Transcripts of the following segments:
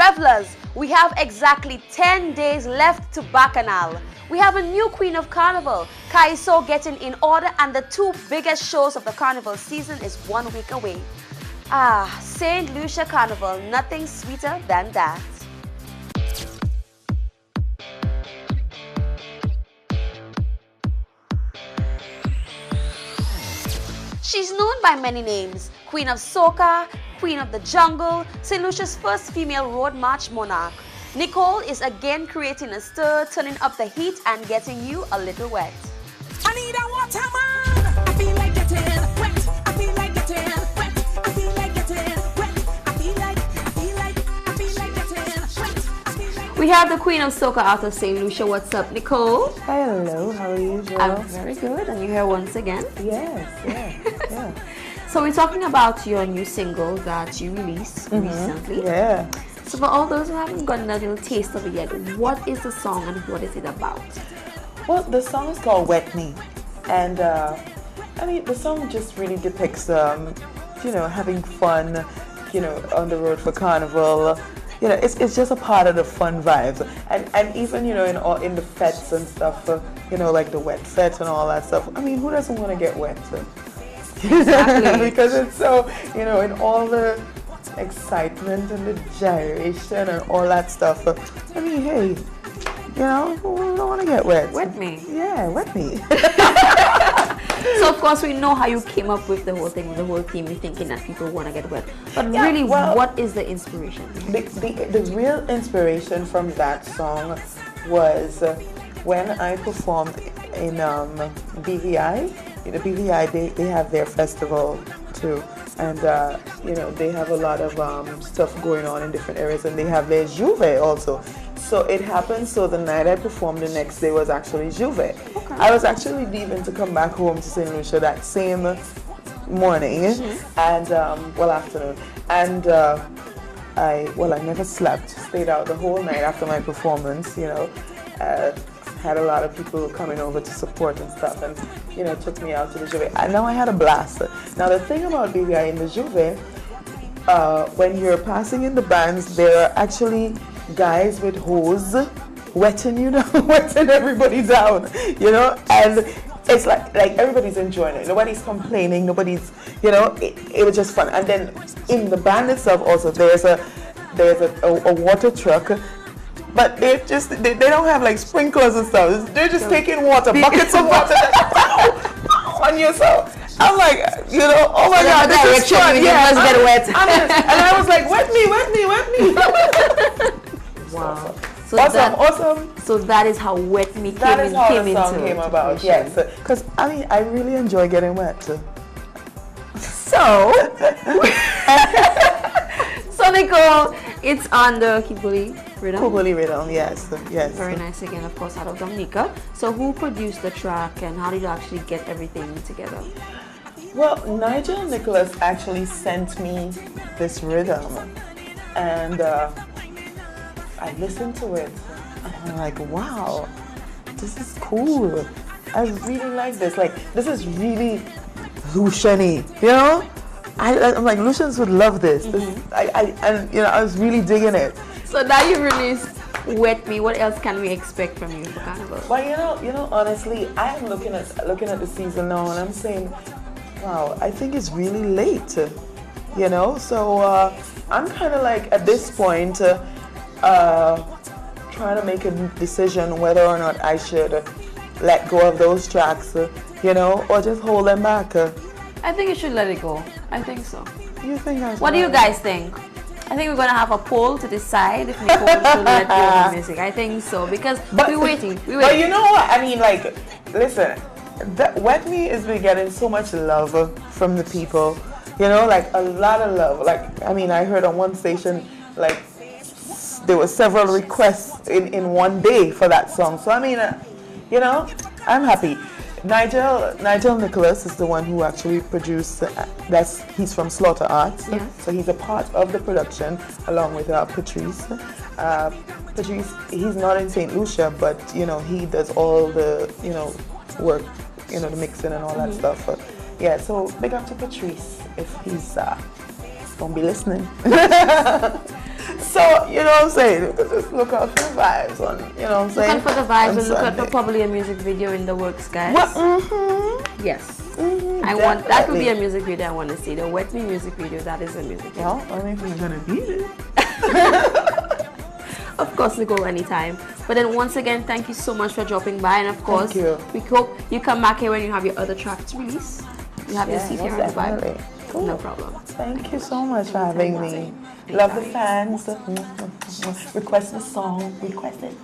Revelers, we have exactly 10 days left to Bacchanal. We have a new Queen of Carnival, Kaiso getting in order, and the two biggest shows of the Carnival season is 1 week away. St. Lucia Carnival, nothing sweeter than that. She's known by many names: Queen of Soca, Queen of the Jungle, St. Lucia's first female road march monarch. Nicole is again creating a stir, turning up the heat and getting you a little wet. I need a water man. I feel like getting wet. I feel like getting wet. I feel like getting wet. I feel like getting wet. We have the Queen of Soca out of St. Lucia. What's up, Nicole? Hello, how are you, Joe? I'm very good, and you're here once again. Yes, yeah. So we're talking about your new single that you released recently. Yeah. So for all those who haven't gotten a little taste of it yet, what is the song and what is it about? Well, the song is called Wet Me. And, the song just really depicts, having fun, on the road for Carnival. It's just a part of the fun vibes. And even, in the fetes and stuff, like the wet fete and all that stuff. I mean, who doesn't want to get wet? Exactly. Because it's so, in all the excitement and the gyration and all that stuff. I mean, hey, who don't want to get wet? Wet me. Yeah, wet me. So of course we know how you came up with the whole thing, the whole theme, you're thinking that people want to get wet. But really, what is the inspiration? The real inspiration from that song was when I performed in BVI. The BVI, they have their festival too. And, they have a lot of stuff going on in different areas, and they have their Juve also. So it happened, so the night I performed, the next day was actually Juve. Okay. I was actually leaving to come back home to St. Lucia that same morning, and, afternoon. And I never slept, stayed out the whole night after my performance, had a lot of people coming over to support and stuff, and took me out to the Juve. And now I had a blast. Now the thing about BVI in the Juve, when you're passing in the bands, there are actually guys with hose wetting wetting everybody down, and it's like everybody's enjoying it. Nobody's complaining. Nobody's, it was just fun. And then in the band itself also, there's a water truck. But they don't have like sprinklers and stuff. They're just taking water, buckets of water on yourself. I'm like, oh my God, this is fun. Yeah, let's get wet. And I was like, wet me. Wow. Awesome. So that is how Wet Me That is how the song into came about. Yes, because I really enjoy getting wet. So Nicole, it's on the Kibuli rhythm. Kibuli rhythm, yes. Very nice again, of course, out of Dominica. So who produced the track and how did you actually get everything together? Well, Nigel Nicholas actually sent me this rhythm, and I listened to it. And I'm like, wow, this is cool. I really like this. Like, this is really Lucian-y, I'm like, Lucians would love this. I was really digging it. So now you released Wet Me. What else can we expect from you for Carnival? Well, honestly, I am looking at the season now, and I'm saying, wow, I think it's really late. So I'm kind of like at this point trying to make a decision whether or not I should let go of those tracks, or just hold them back. I think you should let it go. I think so. You think I should? What do you guys think? I think we're going to have a poll to decide if Nicole should let go of the music. I think so, because we're waiting. But you know what? I mean, like, listen, Wet Me has been getting so much love from the people. Like a lot of love. Like, I mean, I heard on one station, like, there were several requests in one day for that song. So, I mean, I'm happy. Nigel Nicholas is the one who actually produced. He's from Slaughter Arts, so he's a part of the production along with Patrice. Patrice, he's not in St. Lucia, but he does all the work, the mixing and all that stuff. So big up to Patrice if he's gonna be listening. So, you know what I'm saying? Just look out for the vibes on, you know what I'm saying? Look out for the vibes on and look out for Sunday. probably a music video in the works, guys. Yes. I want that would be a music video I want to see. The Wet Me music video, that is a music video. Well, only if you're gonna be there. Of course, we go anytime. But then once again, thank you so much for dropping by, and of course, you. we hope you come back here when you have your other tracks released. You have your seat here on the vibe. definitely. Cool. No problem. Thank you so much for having me. Love the fans. Request a song. Request it.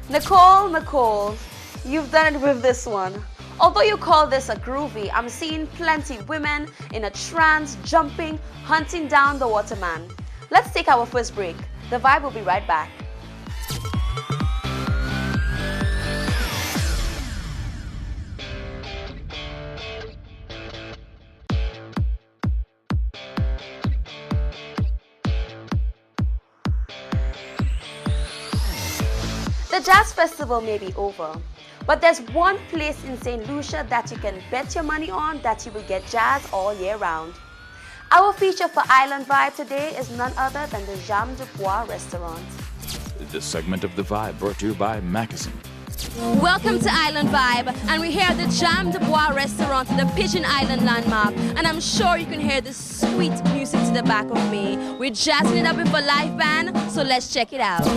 Nicole, you've done it with this one. Although you call this a groovy, I'm seeing plenty women in a trance, jumping, hunting down the waterman. Let's take our first break. The vibe will be right back. The Jazz Festival may be over, but there's one place in St. Lucia that you can bet your money on that you will get jazz all year round. Our feature for Island Vibe today is none other than the Jam du Bois restaurant. This segment of The Vibe brought to you by Mackeson. Welcome to Island Vibe, and we're here at the Jam du Bois restaurant in the Pigeon Island landmark, and I'm sure you can hear the sweet music to the back of me. We're jazzing it up with a live band, so let's check it out.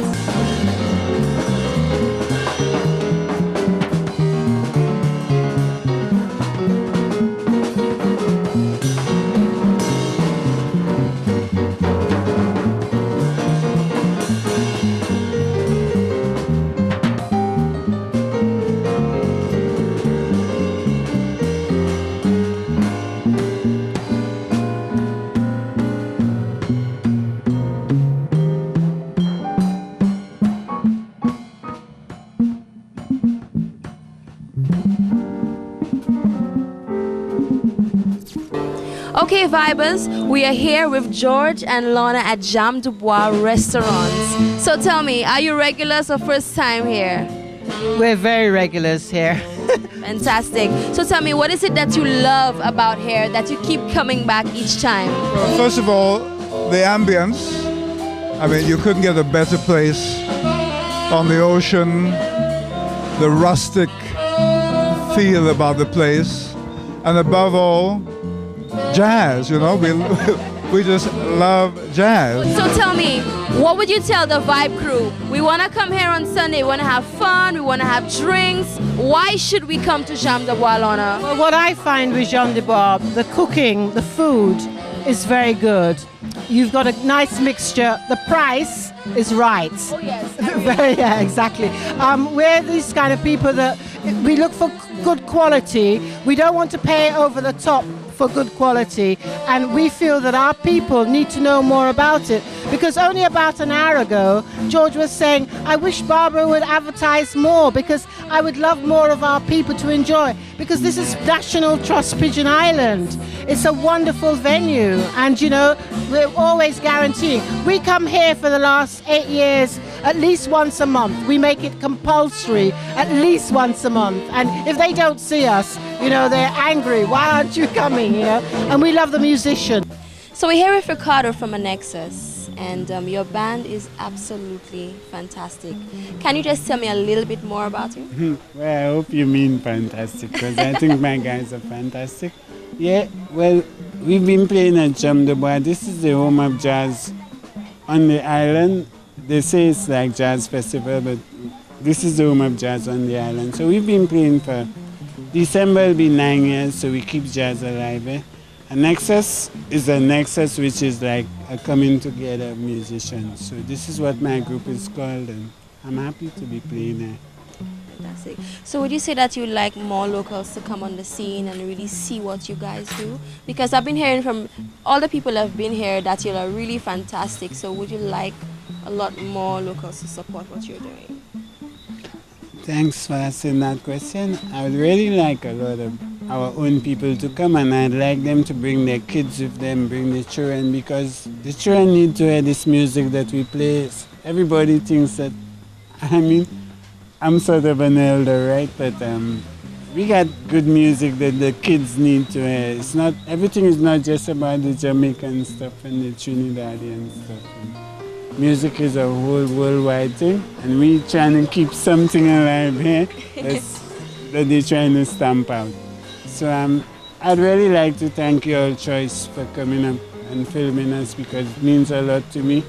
Okay, Vibers, we are here with George and Lorna at Jam du Bois restaurants. So tell me, are you regulars or first time here? We're very regulars here. Fantastic. So tell me, what is it that you love about here that you keep coming back each time? Well, first of all, the ambience. I mean, you couldn't get a better place on the ocean, the rustic feel about the place, and above all, jazz, you know, we just love jazz. So tell me, what would you tell the Vibe crew? We want to come here on Sunday, we want to have fun, we want to have drinks. Why should we come to Jam du Bois, Lorna? Well, what I find with Jam du Bois, the cooking, the food is very good. You've got a nice mixture. The price is right. Oh yes. Yeah, exactly. We're these kind of people that we look for good quality. We don't want to pay over the top for good quality, and we feel that our people need to know more about it, because only about an hour ago George was saying, I wish Barbara would advertise more, because I would love more of our people to enjoy, because this is National Trust Pigeon Island. It's a wonderful venue, and you know, we're always guaranteeing. We come here for the last 8 years at least once a month. We make it compulsory at least once a month, and if they don't see us, you know, they're angry. Why aren't you coming, you know? And we love the musician. So we're here with Ricardo from Annexus, and your band is absolutely fantastic. Can you just tell me a little bit more about you? Well, I hope you mean fantastic, because I think my guys are fantastic. Yeah, well, we've been playing at Jam du Bois. This is the home of jazz on the island. They say it's like jazz festival, but this is the home of jazz on the island. So we've been playing for December will be 9 years, so we keep jazz alive. A Nexus is a nexus, which is like a coming together of musicians. So this is what my group is called, and I'm happy to be playing there. Fantastic. So would you say that you would like more locals to come on the scene and really see what you guys do? Because I've been hearing from all the people that have been here that you are really fantastic. So would you like a lot more locals to support what you're doing? Thanks for asking that question. I would really like a lot of our own people to come, and I'd like them to bring their kids with them, bring the children, because the children need to hear this music that we play. Everybody thinks that, I mean, I'm sort of an elder, right? But we got good music that the kids need to hear. It's not, everything is not just about the Jamaican stuff and the Trinidadian stuff. And music is a whole worldwide thing, and we trying to keep something alive here that they're trying to stamp out. So I'd really like to thank you all, Choice, for coming up and filming us, because it means a lot to me.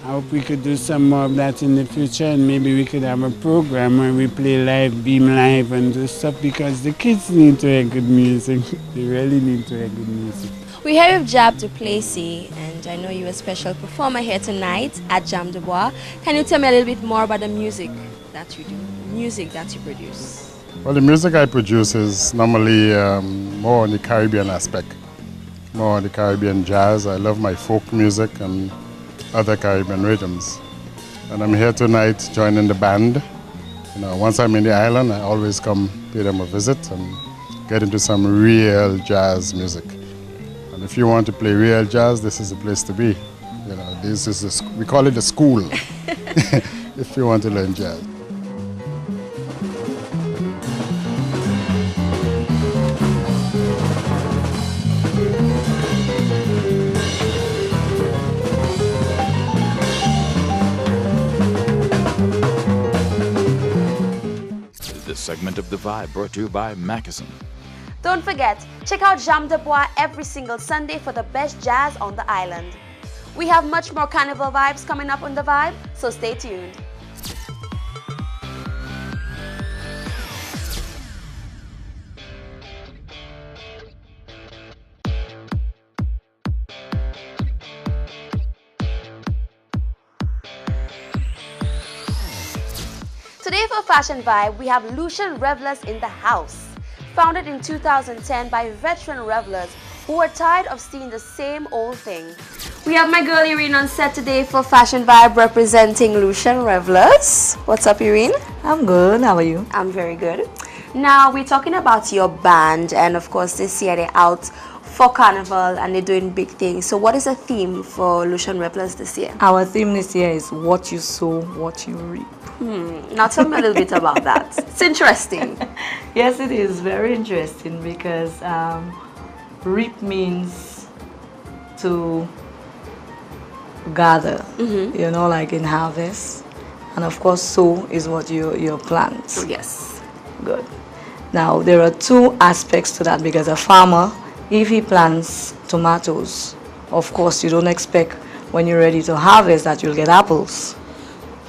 I hope we could do some more of that in the future, and maybe we could have a program where we play live, beam live, and do stuff, because the kids need to hear good music. They really need to hear good music. We're here with Jab du Plessis, and I know you're a special performer here tonight at Jam du Bois. Can you tell me a little bit more about the music that you do, music that you produce? Well, the music I produce is normally more on the Caribbean aspect, more on the Caribbean jazz. I love my folk music and other Caribbean rhythms. And I'm here tonight joining the band. You know, once I'm in the island, I always come pay them a visit and get into some real jazz music. And if you want to play real jazz, this is the place to be. You know, this is we call it a school if you want to learn jazz. This segment of The Vibe brought to you by Mackeson. Don't forget, check out Jam du Bois every single Sunday for the best jazz on the island. We have much more carnival vibes coming up on The Vibe, so stay tuned. Today for Fashion Vibe, we have Lucian Revelers in the house. Founded in 2010 by veteran revelers who are tired of seeing the same old thing. We have my girl Irene on set today for Fashion Vibe representing Lucian Revelers. What's up, Irene? I'm good. How are you? I'm very good. Now, we're talking about your band, and of course this year they're out for Carnival and they're doing big things. So what is the theme for Lucian Revelers this year? Our theme this year is what you sow, what you reap. Now tell me a little bit about that. It's interesting. Yes, it is very interesting because reap means to gather, you know, like in harvest. And of course, sow is what you plant. Yes. Good. Now, there are two aspects to that because a farmer, if he plants tomatoes, of course, you don't expect when you're ready to harvest that you'll get apples.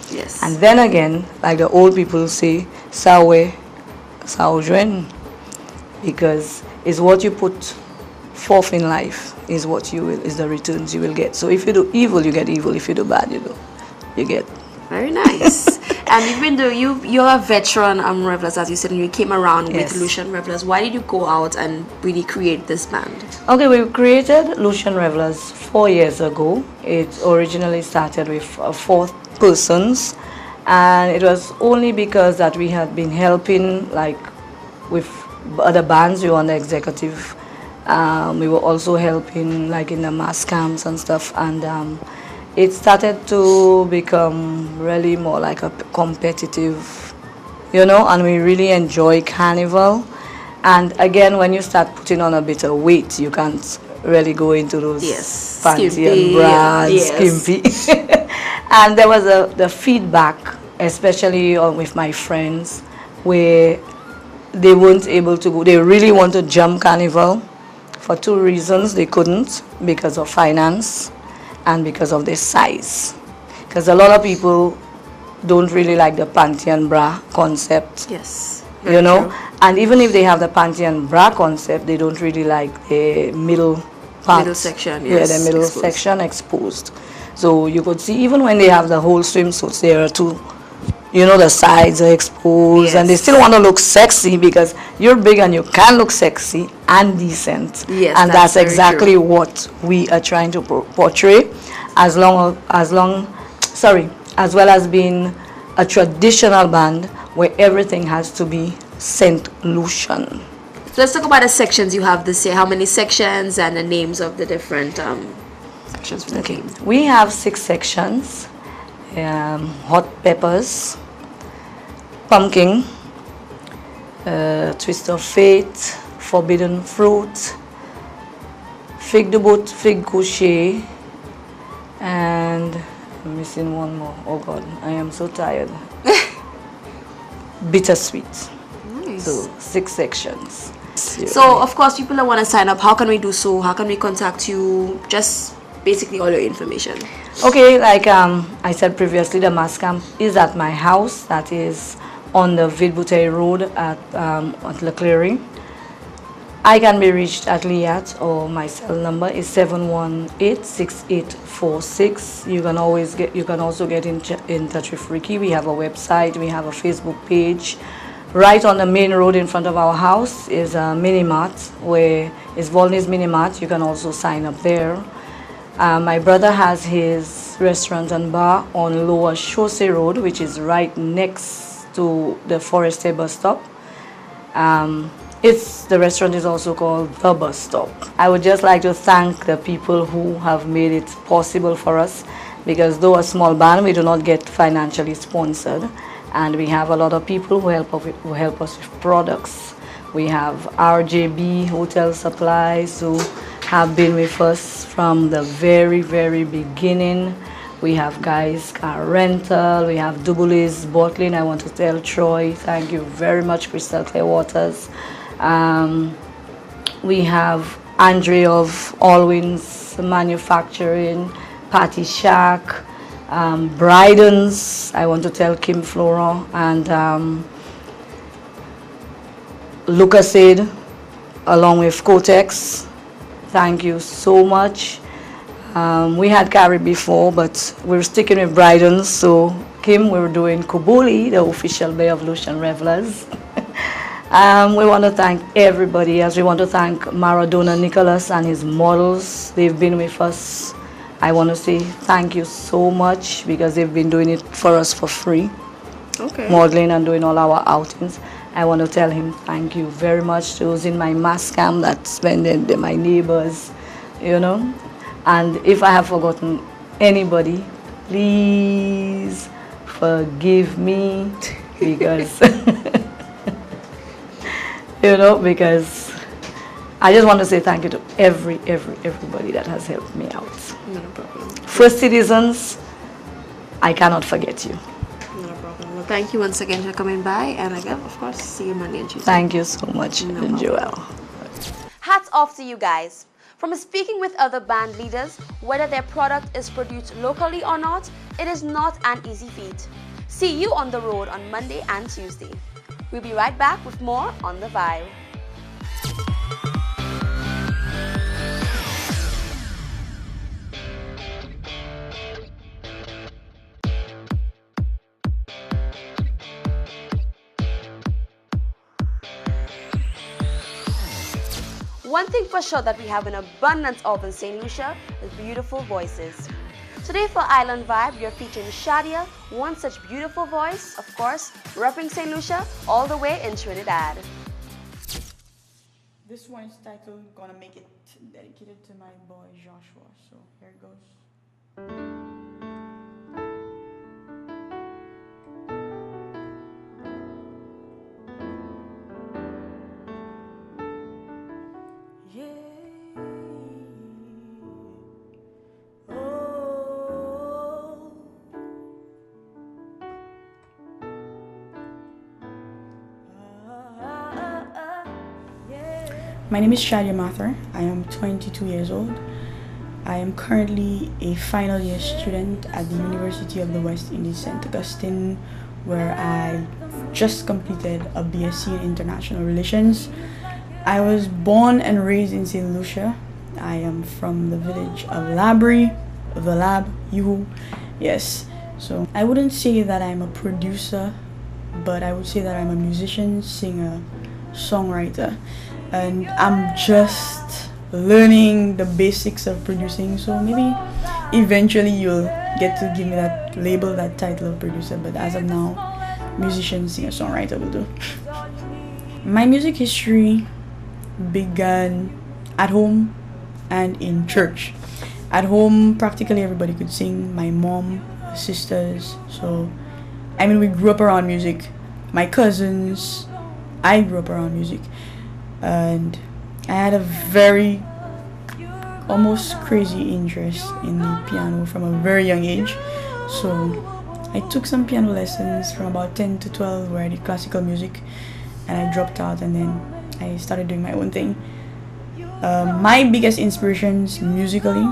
Yes. And then again, like the old people say, sawe, saujuen, because it's what you put forth in life is what you will, is the returns you will get. So if you do evil, you get evil. If you do bad, you get. Very nice. And even though you're a veteran revelers, as you said, and you came around Yes. with Lucian Revelers, why did you go out and really create this band? Okay, we created Lucian Revelers 4 years ago. It originally started with 4 persons, and it was only because that we had been helping like with other bands. We were on the executive. We were also helping like in the mass camps and stuff, and it started to become really more like a competitive, you know, and we really enjoy Carnival. And again, when you start putting on a bit of weight, you can't really go into those Yes, fancy skimpy, and bras, yes. skimpy. And there was the feedback, especially with my friends, where they weren't able to go. They really want to jump Carnival. For 2 reasons, they couldn't, because of finance and because of their size. Because a lot of people don't really like the panty and bra concept. Yes. You know, and even if they have the panty and bra concept, they don't really like the middle part. Middle section, Yeah, yes, the middle exposed. section exposed. So you could see, even when they have the whole swimsuits, there are 2, you know, the sides are exposed, and they Yes. still want to look sexy because you're big and you can look sexy and decent. Yes, and that's that's very exactly true. what we are trying to portray, as well as being a traditional band where everything has to be St. Lucian. Let's talk about the sections you have this year. How many sections and the names of the different sections for the Okay, team? we have 6 sections: hot peppers, pumpkin, Twist of Fate, Forbidden Fruit, Fig de Bout, Fig Couché, and I'm missing one more. Oh God, I am so tired. Bittersweet. Nice. So 6 sections. So, of course, people that want to sign up, how can we do so? How can we contact you? Just basically all your information. Okay, like I said previously, the mass camp is at my house. That is on the Ville-Bouteille Road at Leclerc. I can be reached at Liat, or my cell number is 718-6846. You can also get in touch with Ricky. We have a website, we have a Facebook page. Right on the main road in front of our house is a mini mart, where is Volney's Mini Mart. You can also sign up there. My brother has his restaurant and bar on Lower Chaussee Road, which is right next to the Forestier bus stop. The restaurant is also called The Bus Stop. I would just like to thank the people who have made it possible for us, because though a small band, we do not get financially sponsored, and we have a lot of people who help us with products. We have RJB Hotel Supplies, who have been with us from the very, very beginning. We have Guys Car Rental, we have Double A's Bottling. I want to tell Troy, thank you very much, Crystal Clear Waters. We have Andre of Allwins Manufacturing, Patty Shack, Bryden's, I want to tell Kim Flora, and Lucasade, along with Kotex. Thank you so much. We had Carrie before, but we're sticking with Bryden's. So Kim, we're doing Kubuli, the official Bay of Lucian Revelers. We want to thank everybody, as we want to thank Maradona Nicholas and his models. They've been with us. I want to say thank you so much, because they've been doing it for us for free. Okay. Modeling and doing all our outings. I want to tell him thank you very much. Those in my mass camp that spending, my neighbors, you know. And if I have forgotten anybody, please forgive me, because you know, because I just want to say thank you to everybody that has helped me out. No problem. First citizens, I cannot forget you. No problem. Well, thank you once again for coming by, and again, of course, see you Monday and Tuesday. Thank you so much, Joelle. Hats off to you guys. From speaking with other band leaders, whether their product is produced locally or not, it is not an easy feat. See you on the road on Monday and Tuesday. We'll be right back with more on The Vibe. One thing for sure that we have an abundance of in St. Lucia is beautiful voices. Today for Island Vibe, we are featuring Shadia, one such beautiful voice, of course, repping St. Lucia all the way in Trinidad. This one's titled Gonna Make It, dedicated to my boy Joshua, so here it goes. My name is Shadia Mathur. I am 22 years old. I am currently a final year student at the University of the West Indies, St. Augustine, where I just completed a BSc in International Relations. I was born and raised in St. Lucia. I am from the village of Labri, the Lab, Yuhu. Yes, so I wouldn't say that I'm a producer, but I would say that I'm a musician, singer, songwriter. And I'm just learning the basics of producing, so maybe eventually you'll get to give me that label, that title of producer, but as of now, musician, singer, songwriter will do. My music history began at home and in church. At home, practically everybody could sing, my mom, sisters, so I mean we grew up around music. My cousins, I grew up around music, and I had a very almost crazy interest in the piano from a very young age. So I took some piano lessons from about 10 to 12 where I did classical music, and I dropped out, and then I started doing my own thing. My biggest inspirations musically,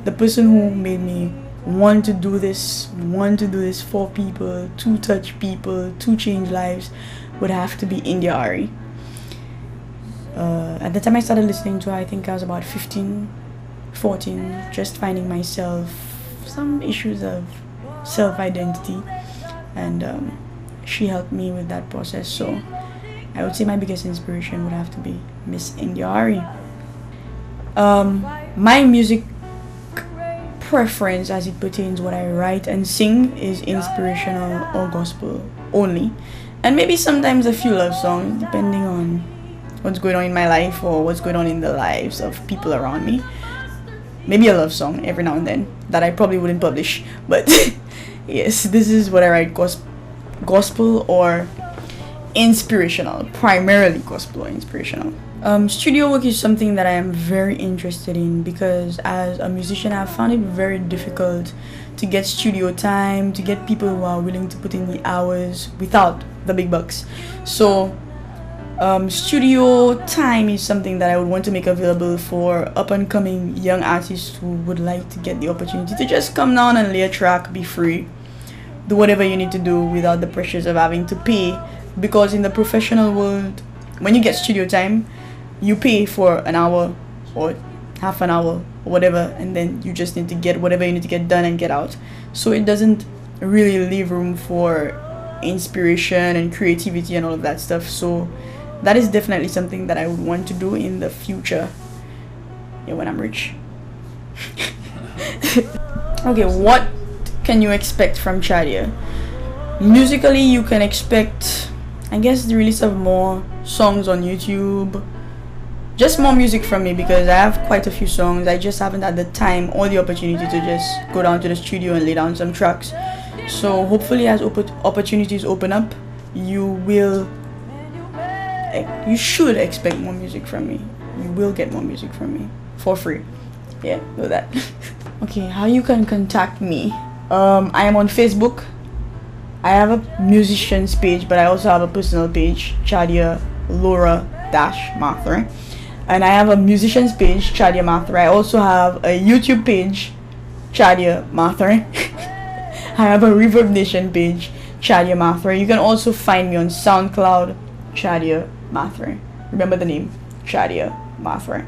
the person who made me want to do this for people, to touch people, to change lives, would have to be India Ari. At the time I started listening to her, I think I was about 15, 14, just finding myself, some issues of self-identity, and she helped me with that process. So I would say my biggest inspiration would have to be Miss India Ari. My music preference as it pertains what I write and sing is inspirational or gospel only, and maybe sometimes a few love songs depending on what's going on in my life or what's going on in the lives of people around me. Maybe a love song every now and then that I probably wouldn't publish, but yes, this is what I write, gospel or inspirational, primarily gospel or inspirational. Studio work is something that I am very interested in because as a musician I've found it very difficult to get studio time, to get people who are willing to put in the hours without the big bucks. So studio time is something that I would want to make available for up and coming young artists who would like to get the opportunity to just come down and lay a track, be free, do whatever you need to do without the pressures of having to pay, because in the professional world when you get studio time you pay for an hour or half an hour or whatever, and then you just need to get whatever you need to get done and get out. So it doesn't really leave room for inspiration and creativity and all of that stuff. So that is definitely something that I would want to do in the future, yeah, when I'm rich. Okay, what can you expect from Chadia? Musically, you can expect, I guess, the release of more songs on YouTube. Just more music from me because I have quite a few songs. I just haven't had the time or the opportunity to just go down to the studio and lay down some tracks. So hopefully as opportunities open up, you should expect more music from me. You will get more music from me for free. Yeah, know that. Okay, how you can contact me? I am on Facebook. I have a musician's page, but I also have a personal page, Chadia Laura-Mathur. And I have a musician's page, Chadia Mathur. I also have a YouTube page, Chadia Mathur. I have a Reverb Nation page, Chadia Mathur. You can also find me on SoundCloud, Chadia Mathur. Remember the name, Chadia Mathur.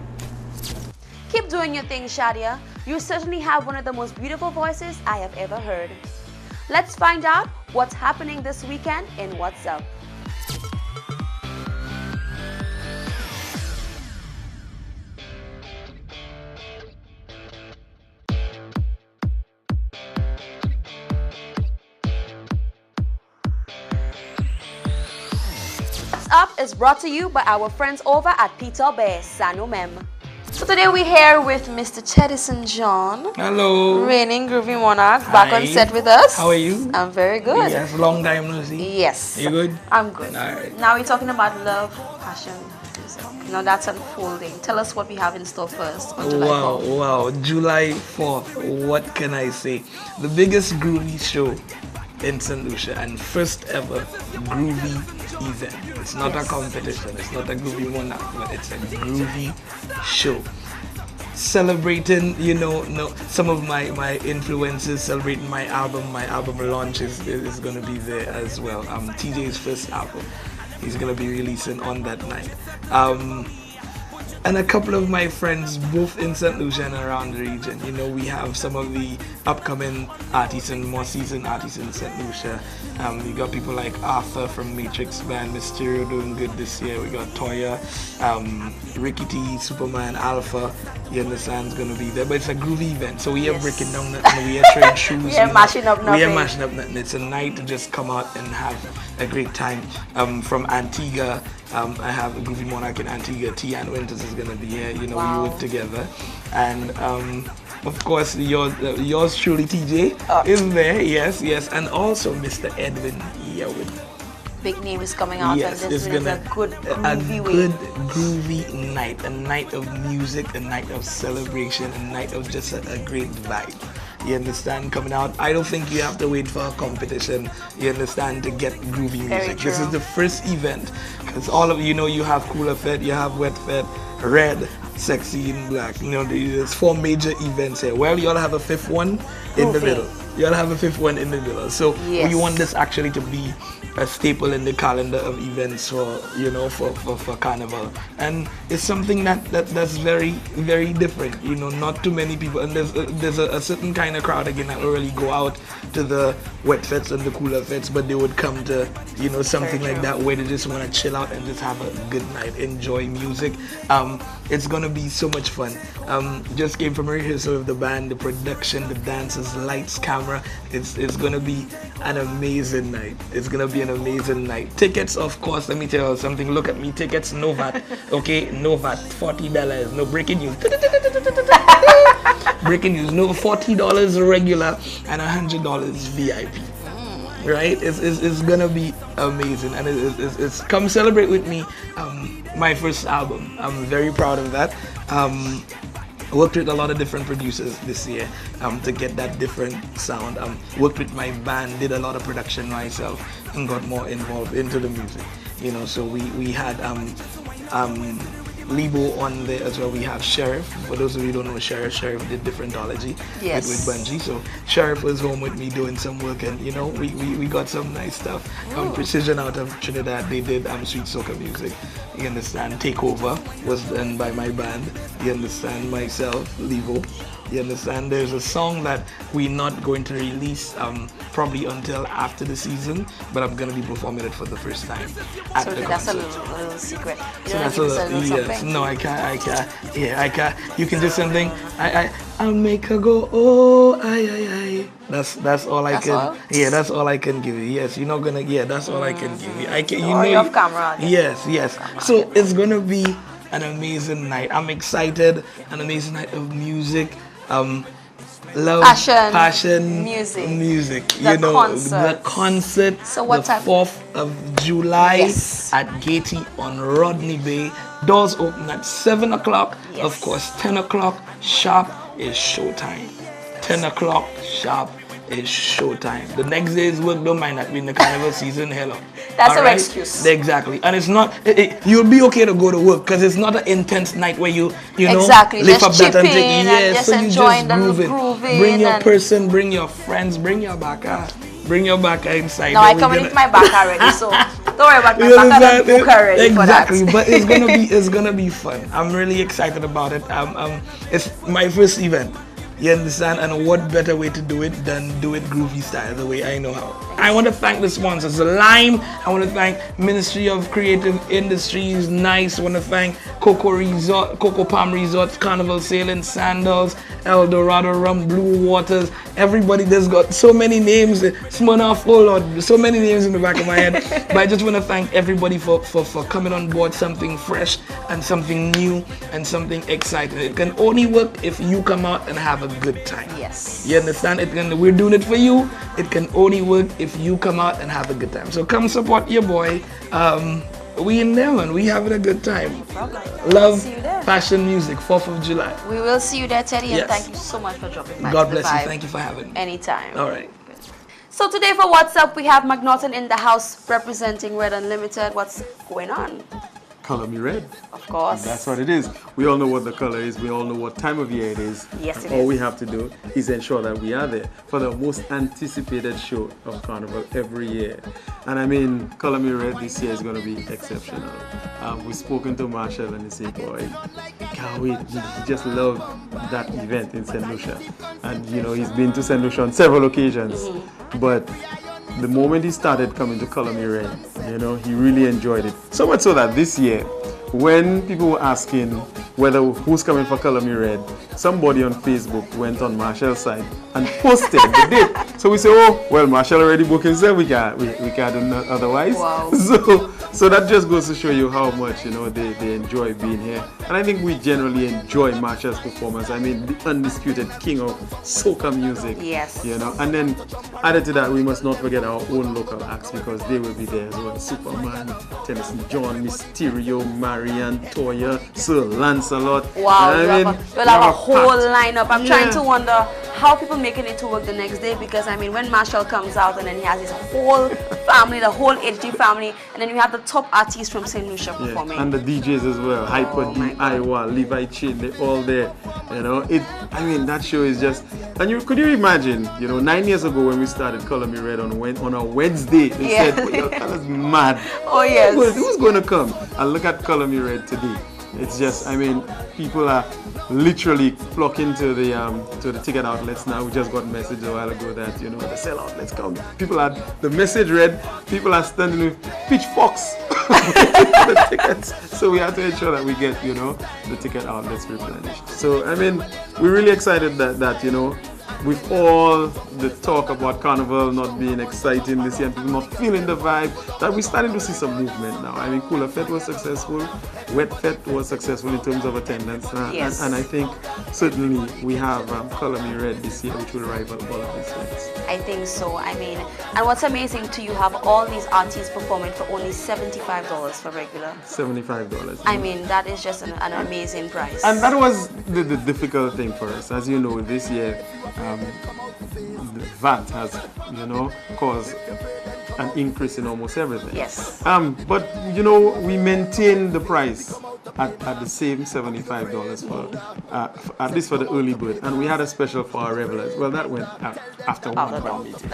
Keep doing your thing, Chadia. You certainly have one of the most beautiful voices I have ever heard. Let's find out what's happening this weekend in What's Up. What's Up is brought to you by our friends over at Peter Bear, Sanomem. So today we're here with Mr. Chedison John. Hello. Reigning Groovy Monarch, back on set with us. How are you? I'm very good. Yes, long time no see. Yes. You good? I'm good. All right. Now we're talking about love, passion, music. Now that's unfolding. Tell us what we have in store first on July 4th. Wow. July 4th. What can I say? The biggest groovy show in St. Lucia and first ever groovy event. It's not a competition, it's not a groovy monarch, but it's a groovy show. Celebrating, some of my influences, celebrating my album launch is going to be there as well. TJ's first album, he's going to be releasing on that night. And a couple of my friends, both in St. Lucia and around the region. We have some of the upcoming artists and more seasoned artists in St. Lucia. We got people like Arthur from Matrix Band, Mysterio doing good this year. We got Toya, Ricky T, Superman, Alpha. You understand, is going to be there. But it's a groovy event. So we are breaking down nothing. We are trading shoes. We are mashing up nothing. We are mashing up nothing. It's a night to just come out and have a great time. From Antigua, I have a Groovy Monarch in Antigua. Tian Winters is going to be here. We work together. And of course, yours truly, TJ, is there. Yes. And also Mr. Edwin year with Big names coming out, yes, and this it's is gonna a good groovy way. good groovy night, a night of music, a night of celebration, a night of just a great vibe. You understand? Coming out, I don't think you have to wait for a competition. You understand, to get groovy Very music. This true. is the first event, because all of you know you have Cooler Fed, you have Wet Fed, Red, Sexy in Black. You know, there's 4 major events here. Well, you all have a 5th one in the Groovy. middle. You all have a 5th one in the middle. So Yes. we want this actually to be a staple in the calendar of events for, you know, for Carnival. And it's something that's very, very different. You know, not too many people, and there's a certain kind of crowd again that will really go out to the Wet Feds and the Cooler Feds, but they would come to, you know, something like that where they just want to chill out and just have a good night, enjoy music. It's gonna be so much fun. Just came from a rehearsal with the band, the production, the dancers, lights, camera. It's gonna be an amazing night. It's gonna be an amazing night. Tickets, of course, let me tell you something. Look at me, tickets, no VAT. Okay, no VAT, $40. No breaking news. Breaking news, no, $40 regular and $100 VIP. Right? It's gonna be amazing, and it's come celebrate with me. My first album. I'm very proud of that. I worked with a lot of different producers this year to get that different sound. Worked with my band, did a lot of production myself, and got more involved into the music. You know, so we had Lebo on there as well. We have Sheriff. For those of you who don't know Sheriff did Differentology Yes. with Bungie. So Sheriff was home with me doing some work, and you know, we got some nice stuff. Precision out of Trinidad, they did Sweet Soca Music. You understand? Takeover was done by my band. You understand? Myself, Lebo. You understand? There's a song that we're not going to release probably until after the season, but I'm going to be performing it for the first time at So the that's a concert. little secret. You So don't that's give us a a little yes. something? No, I can't. Yeah, I can't. You can do something. I'll make her go. Oh, ay. That's all I That's can. all? Yeah, that's all I can give you. Yes, you're not gonna. Yeah, that's all I can give you. I can. You Or know. you have camera again. Yes. So it's gonna be an amazing night. I'm excited. An amazing night of music. Love, passion, music. The you know, concert. the concert. So what the time? 4th of July Yes. at Gaiety on Rodney Bay. Doors open at 7 o'clock. Yes. Of course, 10 o'clock sharp is showtime. 10 o'clock sharp is showtime. The next day's work, don't mind that, we're in the carnival season. Hello. That's All our excuse. Exactly. And it's not, you'll be okay to go to work because it's not an intense night where you know, Exactly, lift just up that and chip take in yes, and just so you enjoying the groove it. grooving Bring your and- person, bring your friends, bring your baka. Bring your baka inside. No, I Then we're come gonna- with my back already, so don't worry about my You back. I'm understand? book already for that. Exactly, but it's gonna be fun. I'm really excited about it. It's my first event. You understand? And what better way to do it than do it groovy style, the way I know how. I want to thank the sponsors, Lime. I want to thank Ministry of Creative Industries, Nice. I want to thank Coco Palm Resort, Carnival Sailing, Sandals, El Dorado Rum, Blue Waters. Everybody that's got so many names, Smirnoff, oh Lord, so many names in the back of my head. But I just want to thank everybody for coming on board something fresh and something new and something exciting. It can only work if you come out and have a good time. Yes. You understand? We're doing it for you. It can only work if you come out and have a good time. So come support your boy. We in there, man. We having a good time. Love, See you there. passion, music, 4th of July. We will see you there, Teddy, Yes. and thank you so much for dropping by. God to the bless you. Vibe. Thank you for having me. Anytime. All right. So today for What's Up, we have McNaughton in the house representing Red Unlimited. What's going on? Color Me Red. Of course. That's what it is. We all know what the color is. We all know what time of year it is. Yes, it All is. we have to do is ensure that we are there for the most anticipated show of Carnival every year. And I mean, Color Me Red this year is going to be exceptional. We've spoken to Marshall and he said, boy, can't wait. He just loved that event in St. Lucia. And you know, he's been to St. Lucia on several occasions. But the moment he started coming to Color Me Red, you know, he really enjoyed it. So much so that this year, when people were asking who's coming for Color Me Red, somebody on Facebook went on Marshall's side and posted the date. So we say, oh, well, Marshall already booked himself. We can't do nothing otherwise. Wow. So So that just goes to show you how much, you know, they enjoy being here. And I think we generally enjoy Marshall's performance. I mean, the undisputed king of soca music. Yes. You know, and then added to that, we must not forget our own local acts because they will be there as well. Superman, Tennessee John, Mysterio, Marianne, Toya, Sir Lancelot. Wow, I we'll have a whole packed. lineup. I'm trying to wonder how people making it to work the next day because I mean when Marshall comes out and then he has his whole family, the whole HD family, and then you have the top artists from St. Lucia performing. And the DJs as well, Hyper D, Iowa, Levi Chin, they're all there. You know, I mean that show is just, and could you imagine, you know, 9 years ago when we started Color Me Red on a Wednesday, they said, well, your color's mad. Oh yes. Who's going to come? And look at Color Me Red today. It's just, I mean, people are literally flocking to the ticket outlets now. We just got a message a while ago that, you know, the sell outlets come. People are, the message read, people are standing with pitchforks for the tickets. So we have to ensure that we get, you know, the ticket outlets replenished. So, I mean, we're really excited that you know, with all the talk about Carnival not being exciting this year and people not feeling the vibe, that we're starting to see some movement now. I mean, Cooler Fete was successful, Wet Fete was successful in terms of attendance, Yes. and I think certainly we have Color Me Red this year, which will rival all of these things. I think so. I mean, and what's amazing too, you have all these artists performing for only $75 for regular. $75. I mean, that is just an amazing price. And that was the difficult thing for us. As you know, this year, the VAT has, you know, caused an increase in almost everything. Yes. But, you know, we maintain the price at the same $75 for, at least for the early bird. And we had a special for our revelers. Well, that went after one meeting.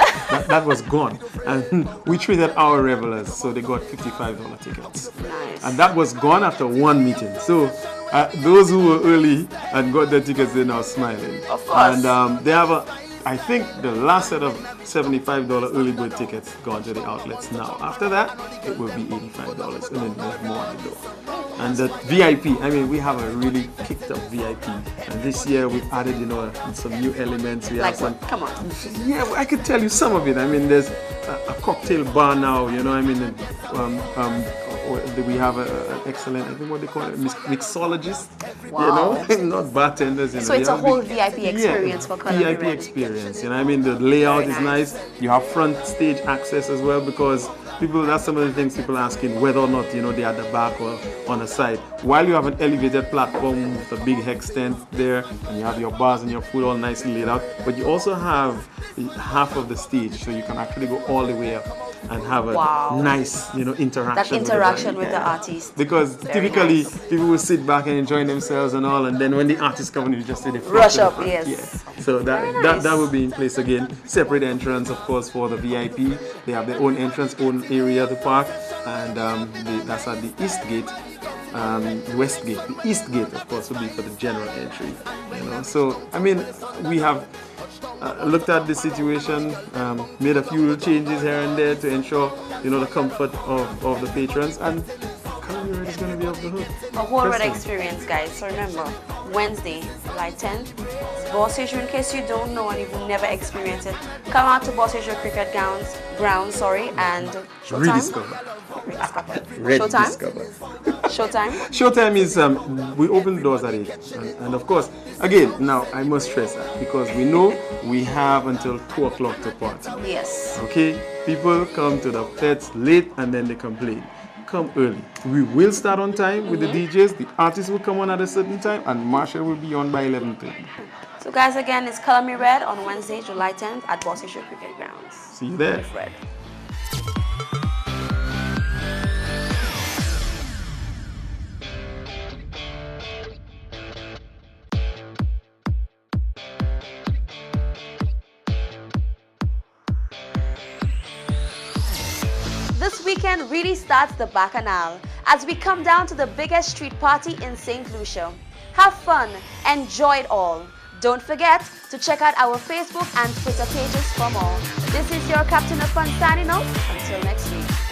That was gone. And we treated our revelers, so they got $55 tickets. Nice. And that was gone after one meeting. So those who were early and got their tickets, they're now smiling. Of course. And they have I think the last set of $75 early bird tickets gone to the outlets now. After that, it will be $85 and then there's more on the door. And the VIP, I mean, we have a really kicked up VIP. And this year we've added, you know, some new elements. We like have some, what? Come on. yeah, I could tell you some of it. I mean, there's a cocktail bar now, you know, I mean, we have an excellent, I think what they call it, mixologist, Wow. you know, not bartenders. You know, So it's you a have whole VIP experience for Color Me VIP Red. experience, you know, I mean, the layout Very is nice. You have front stage access as well because people, that's some of the things people are asking whether or not, you know, they're at the back or on the side. While you have an elevated platform with a big hex tent there, and you have your bars and your food all nicely laid out, but you also have half of the stage, so you can actually go all the way up and have a Wow. nice, you know, interaction. That interaction with with the artist. Because Very typically nice. people will sit back and enjoy themselves and all, and then when the artists come in, you just see the Rush to the up, front. yes. Yeah. So Very that nice. that will be in place again. Separate entrance, of course, for the VIP. They have their own entrance, own area to park, and that's at the East Gate. West Gate. The East Gate, of course, will be for the general entry. You know, so I mean, we have looked at the situation, made a few changes here and there to ensure, you know, the comfort of the patrons, and Color Me Red is going to be off the hook. A whole red Listen. experience, guys. So remember, Wednesday, July 10th, it's Bossage. In case you don't know and you've never experienced it, come out to Bossage Cricket Grounds, and showtime. Rediscover. Showtime. Showtime. Showtime is, we open the doors at 8. And of course, again, now I must stress that because we know we have until 2 o'clock to party. Yes. Okay? People come to the fets late and then they complain. Come early. We will start on time with the DJs. The artists will come on at a certain time and Marshall will be on by 11:30. So guys, again, it's Color Me Red on Wednesday, July 10th at Bossage Cricket Grounds. See you there. With Red. This weekend really starts the Bacchanal as we come down to the biggest street party in St. Lucia. Have fun, enjoy it all. Don't forget to check out our Facebook and Twitter pages for more. This is your Captain of Fun signing off. Until next week.